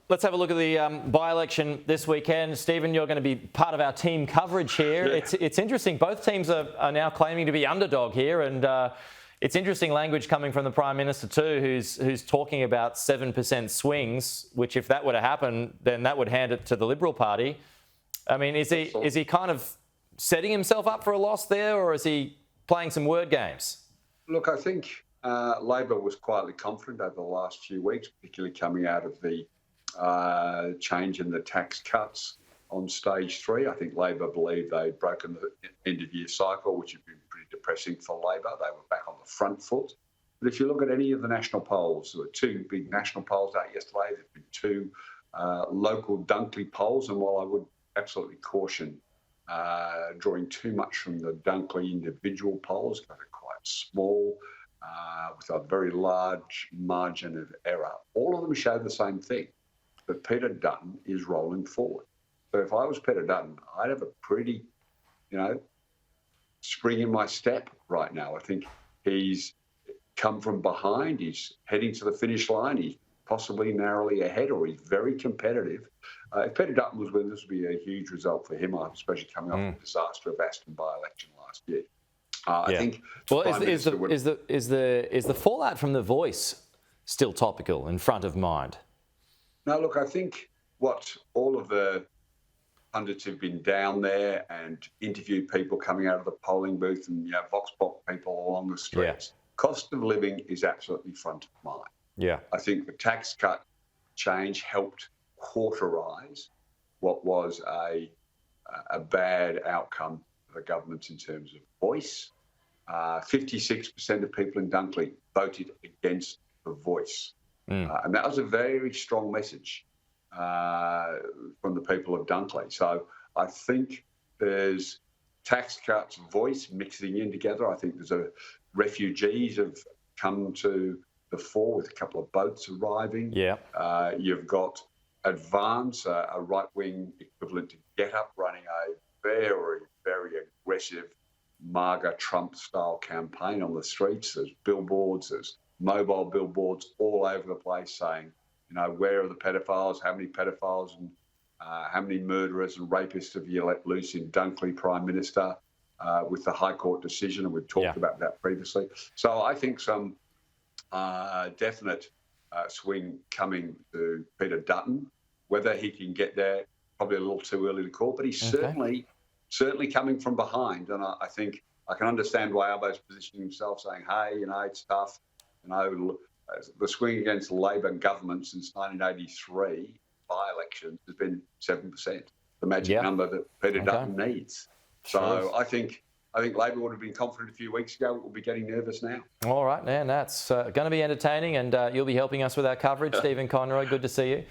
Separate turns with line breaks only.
Let's have a look at the by-election this weekend. Stephen, you're going to be part of our team coverage here.
Yeah.
It's interesting. Both teams are now claiming to be underdog here, and it's interesting language coming from the Prime Minister too, who's talking about 7% swings, which if that were to happen, then that would hand it to the Liberal Party. I mean, is he kind of setting himself up for a loss there, or is he playing some word games?
Look, I think Labor was quietly confident over the last few weeks, particularly coming out of the change in the tax cuts on stage 3. I think Labor believed they'd broken the end-of-year cycle, which had been pretty depressing for Labor. They were back on the front foot. But if you look at any of the national polls, there were 2 big national polls out yesterday. There have been 2 local Dunkley polls, and while I would absolutely caution drawing too much from the Dunkley individual polls, because they're quite small, with a very large margin of error, all of them show the same thing, that Peter Dutton is rolling forward. So if I was Peter Dutton, I'd have a pretty, spring in my step right now. I think he's come from behind. He's heading to the finish line. He's possibly narrowly ahead, or he's very competitive. If Peter Dutton was winning, this would be a huge result for him, especially coming off the disaster of Aston By-Election last year. I think.
Well, is the fallout from The Voice still topical and front of mind?
No, look, I think what all of the pundits who've been down there and interviewed people coming out of the polling booth and Vox Pop people along the streets, cost of living is absolutely front of mind.
Yeah,
I think the tax cut change helped cauterise what was a bad outcome for the government in terms of voice. 56% of people in Dunkley voted against the Voice. And that was a very strong message from the people of Dunkley. So I think there's tax cuts, voice mixing in together. I think there's refugees have come to the fore with a couple of boats arriving. Yeah. You've got Advance, a right-wing equivalent to Get Up, running a very, very aggressive MAGA Trump-style campaign on the streets. There's billboards, there's mobile billboards all over the place saying, where are the pedophiles, how many pedophiles and how many murderers and rapists have you let loose in Dunkley, Prime Minister, with the High Court decision, and we've talked about that previously. So I think some definite swing coming to Peter Dutton. Whether he can get there, probably a little too early to call, but he's certainly coming from behind. And I think I can understand why Albo's positioning himself, saying, hey, it's tough. The swing against Labor government since 1983 by-elections has been 7%, the magic number that Peter Dutton needs. So I think Labor would have been confident a few weeks ago. We'll be getting nervous now.
All right, man, that's going to be entertaining, and you'll be helping us with our coverage. Stephen Conroy, good to see you.